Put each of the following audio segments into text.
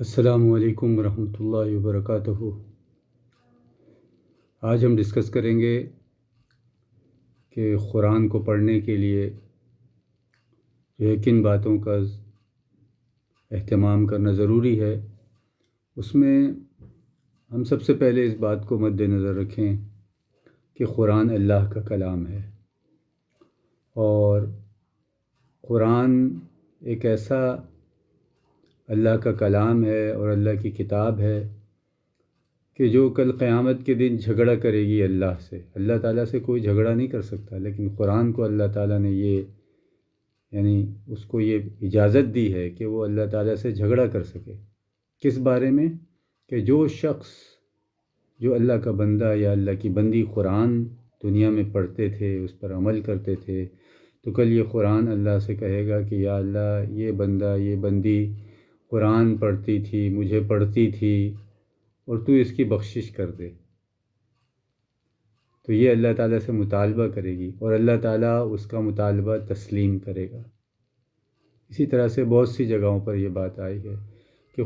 السلام علیکم ورحمۃ اللہ وبرکاتہ۔ آج ہم ڈسکس کریں گے کہ قرآن کو پڑھنے کے لیے جو ہے کن باتوں کا اہتمام کرنا ضروری ہے۔ اس میں ہم سب سے پہلے اس بات کو مد نظر رکھیں کہ قرآن اللہ کا کلام ہے، اور قرآن ایک ایسا اللہ کا کلام ہے اور اللہ کی کتاب ہے کہ جو کل قیامت کے دن جھگڑا کرے گی اللہ سے۔ اللہ تعالیٰ سے کوئی جھگڑا نہیں کر سکتا، لیکن قرآن کو اللہ تعالیٰ نے اس کو یہ اجازت دی ہے کہ وہ اللہ تعالیٰ سے جھگڑا کر سکے۔ کس بارے میں؟ کہ جو شخص، جو اللہ کا بندہ یا اللہ کی بندی قرآن دنیا میں پڑھتے تھے، اس پر عمل کرتے تھے، تو کل یہ قرآن اللہ سے کہے گا کہ یا اللہ، یہ بندہ، یہ بندی قرآن پڑھتی تھی، مجھے پڑھتی تھی، اور تو اس کی بخشش کر دے۔ تو یہ اللہ تعالیٰ سے مطالبہ کرے گی، اور اللہ تعالیٰ اس کا مطالبہ تسلیم کرے گا۔ اسی طرح سے بہت سی جگہوں پر یہ بات آئی ہے کہ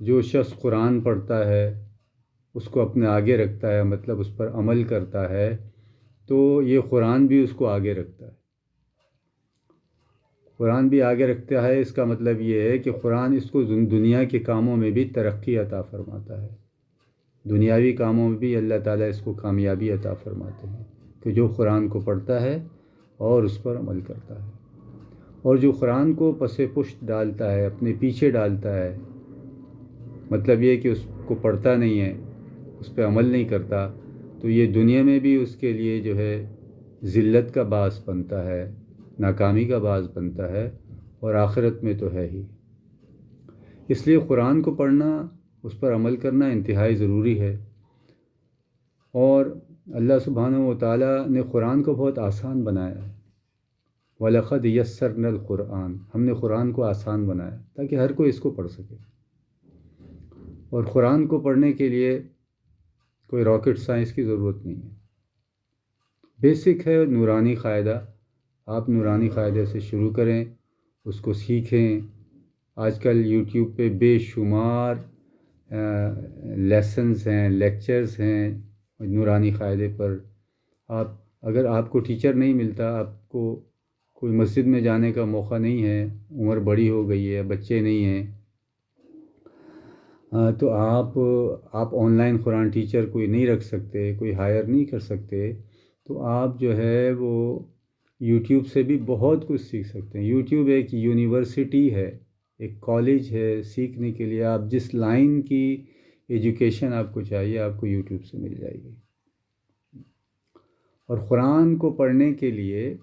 جو شخص قرآن پڑھتا ہے، اس کو اپنے آگے رکھتا ہے، مطلب اس پر عمل کرتا ہے، تو یہ قرآن بھی اس کو آگے رکھتا ہے۔ قرآن بھی آگے رکھتا ہے، اس کا مطلب یہ ہے کہ قرآن اس کو دنیا کے کاموں میں بھی ترقی عطا فرماتا ہے۔ دنیاوی کاموں میں بھی اللہ تعالیٰ اس کو کامیابی عطا فرماتے ہیں کہ جو قرآن کو پڑھتا ہے اور اس پر عمل کرتا ہے۔ اور جو قرآن کو پس پشت ڈالتا ہے، اپنے پیچھے ڈالتا ہے، مطلب یہ کہ اس کو پڑھتا نہیں ہے، اس پہ عمل نہیں کرتا، تو یہ دنیا میں بھی اس کے لیے جو ہے ذلت کا باعث بنتا ہے، ناکامی کا باعث بنتا ہے، اور آخرت میں تو ہے ہی۔ اس لیے قرآن کو پڑھنا، اس پر عمل کرنا انتہائی ضروری ہے۔ اور اللہ سبحانہ و تعالیٰ نے قرآن کو بہت آسان بنایا ہے۔ وَلَقَدْ يَسَّرْنَا الْقُرْآنَ، ہم نے قرآن کو آسان بنایا تاکہ ہر کوئی اس کو پڑھ سکے۔ اور قرآن کو پڑھنے کے لیے کوئی راکٹ سائنس کی ضرورت نہیں ہے، بیسک ہے نورانی قاعدہ۔ آپ نورانی قاعدے سے شروع کریں، اس کو سیکھیں۔ آج کل یوٹیوب پہ بے شمار لیسنز ہیں، لیکچرز ہیں نورانی قاعدے پر۔ اگر آپ کو ٹیچر نہیں ملتا، آپ کو کوئی مسجد میں جانے کا موقع نہیں ہے، عمر بڑی ہو گئی ہے، بچے نہیں ہیں، تو آپ آن لائن قرآن ٹیچر کوئی نہیں رکھ سکتے، کوئی ہائر نہیں کر سکتے، تو آپ جو ہے وہ یوٹیوب سے بھی بہت کچھ سیکھ سکتے ہیں۔ یوٹیوب ایک یونیورسٹی ہے، ایک کالج ہے سیکھنے کے لیے۔ آپ جس لائن کی ایجوکیشن آپ کو چاہیے، آپ کو یوٹیوب سے مل جائے گی۔ اور قرآن کو پڑھنے کے لیے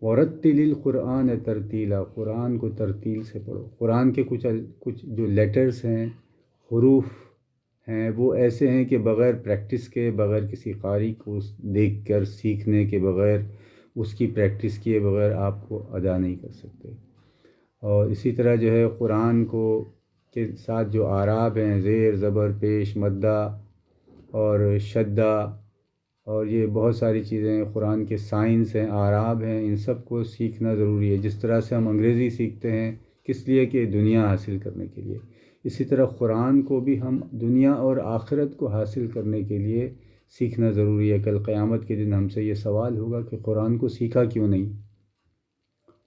وَرَتِّلِ الْقُرْآنَ تَرْتِیلًا، قرآن کو ترتیل سے پڑھو۔ قرآن کے کچھ جو لیٹرز ہیں، حروف ہیں، وہ ایسے ہیں کہ بغیر پریکٹس کے، بغیر کسی قاری کو دیکھ کر سیکھنے کے بغیر، اس کی پریکٹس کیے بغیر آپ کو ادا نہیں کر سکتے۔ اور اسی طرح جو ہے قرآن کے ساتھ جو اعراب ہیں، زیر، زبر، پیش، مدہ اور شدہ، اور یہ بہت ساری چیزیں ہیں، قرآن کے سائنس ہیں، اعراب ہیں، ان سب کو سیکھنا ضروری ہے۔ جس طرح سے ہم انگریزی سیکھتے ہیں کس لیے؟ کہ دنیا حاصل کرنے کے لیے، اسی طرح قرآن کو بھی ہم دنیا اور آخرت کو حاصل کرنے کے لیے سیکھنا ضروری ہے۔ کل قیامت کے دن ہم سے یہ سوال ہوگا کہ قرآن کو سیکھا کیوں نہیں؟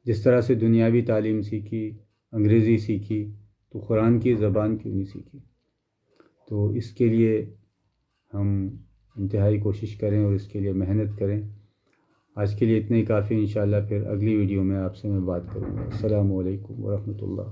جس طرح سے دنیاوی تعلیم سیکھی، انگریزی سیکھی، تو قرآن کی زبان کیوں نہیں سیکھی؟ تو اس کے لیے ہم انتہائی کوشش کریں اور اس کے لیے محنت کریں۔ آج کے لیے اتنا ہی کافی، انشاءاللہ پھر اگلی ویڈیو میں آپ سے میں بات کروں گا۔ السلام علیکم ورحمۃ اللہ۔